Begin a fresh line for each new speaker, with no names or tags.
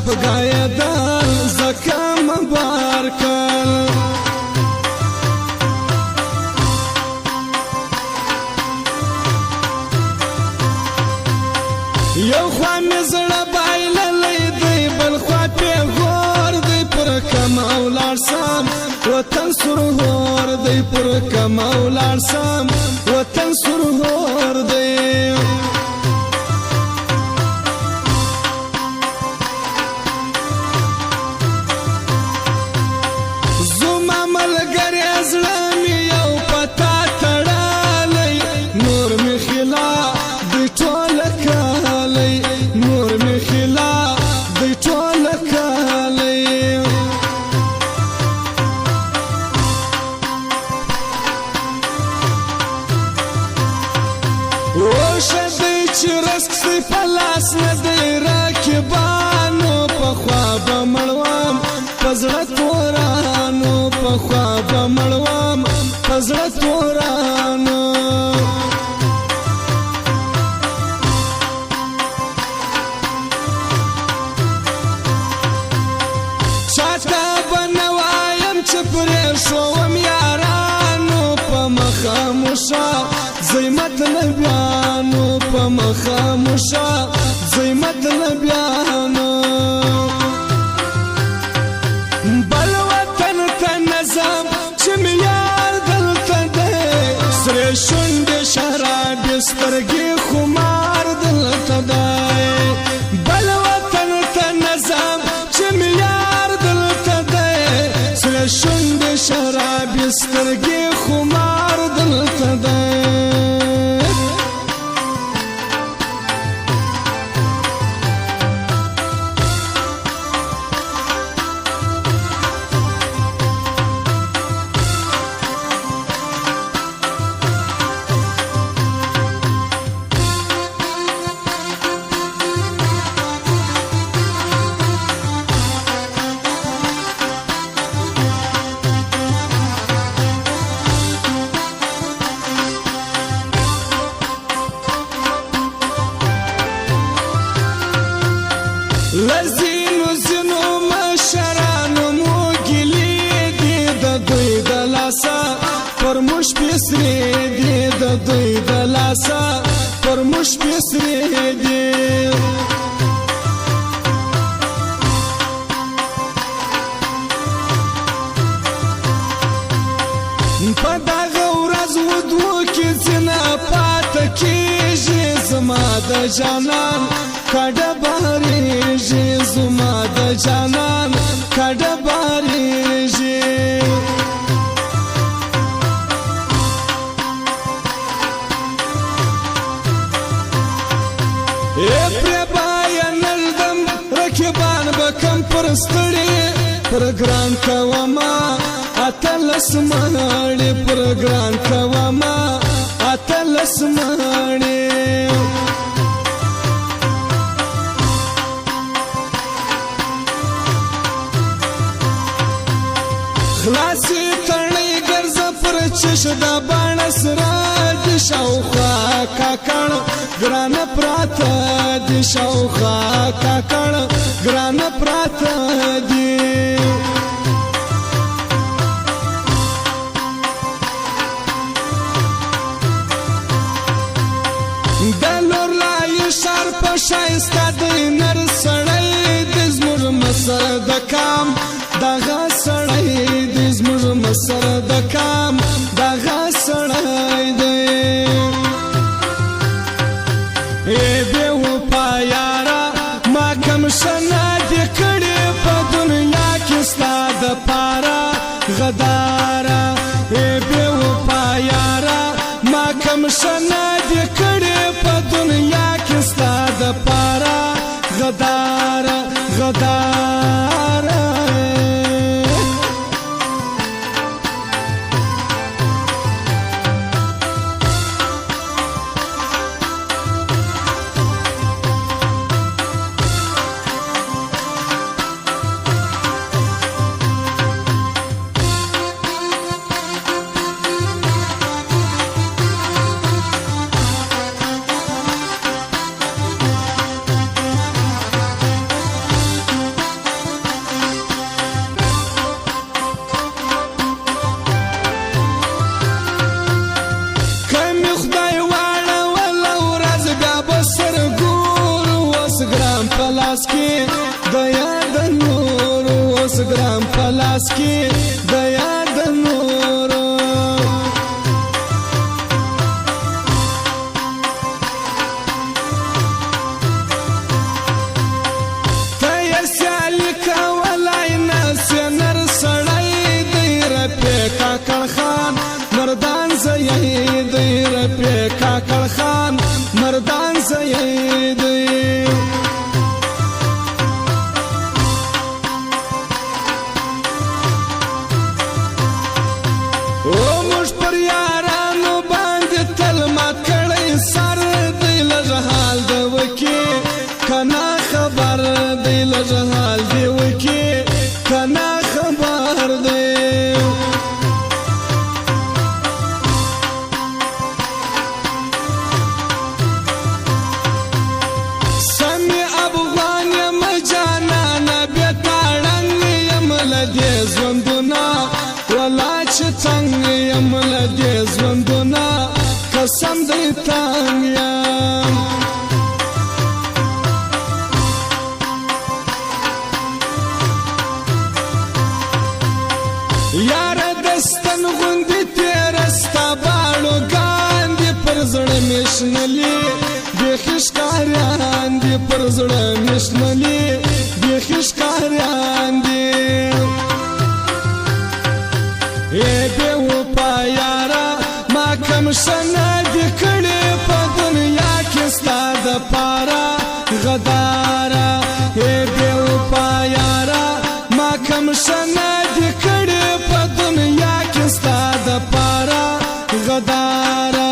چاپ گایدل زکام بارکل یو خوا مزړه بایللی دی بل خوا پیغور دی پر کم اولار سام وطن سرهور دی پر کم اولار سام وطن سرهور دی زما ملګری زړه مې یو پتا تړلی نور مې خلا دی ټوله کالی نور مې خلا دی ټوله کالی اوشه دی چې رزق سی په لاس نه دی راکبانو پخوا به مړوم په زړه تورانو پخوا به مړوم په زړه تورانو چاته به نه وایم چې پرېښوم یارانو په مخاموشه زی مطلبیانو په مخاموشه زی مطلبیانو بل وطن ته نظم چې مې یار دلته دی سرې شونډې شرابې سترګې خمار دلته دی بل وطن ته نظم چې مې یار دلته دی سرې شونډې شرابې سترګې خمار دلته دی لزینو زینو مشرانو مو ګیلې دي د دوی د لاسه پر موږ پیسرې دي د دوی د لاسه پر موږ پیسرې دي په دغه ورځ ودو کې ځینه پاته کېږي زما د جانان کډه باریږي زما د جانان کډه باریږي پرې باینلدم رکبان به کم پر ستړي پر ګران کوما اتلس ماړې پر ګران کوما اتلس ماړې خلاصی تړی ګرځه پر چش د باڼه سره د شاوخوا کاکړ ګرانه پراته د شاوخوا کاکړ ګرانه پراته دي د لور لای شار په شایسته د نر سړی د زموږ مسر د کام دغه سړی د زموږ مسر د کام دغه سړی دی بې وفا یاره ما کم شنه دې کړې په دنیا کې ستا دپاره غداره بې وفا یاره ما کم شنه دې کړې په دنیا کې ستا دپاره غداره غداره کې د یاد نور اوس ګرام پلاس کې د یاد نور ته یې سیالي کولای نسې نر سړی دی رفیق کاکړ خان مردان زیی دی رفیق کاکړ خان مردان زیی دی کنا خبر دی لجهال دی وکی کنا خبر دی سمی افغان یم جانانا بیتاړن یم لدی ژوندونه ولا چې څنګ یم لدی ژوندونه قسم دی تنګ یم یار دستن غوندی تیرستا باړو ګاندې پر زړه مشنلی بیخي ښکاریان دي پر زړه مشنلی بیخي ښکاریان دي ای بې وفا یاره ما کم شنه دي کړې په دنیا کې ستا دپاره غداره ای بې وفا یاره ما کم شنه دي کړې په دنیا کې ستا دپاره غداره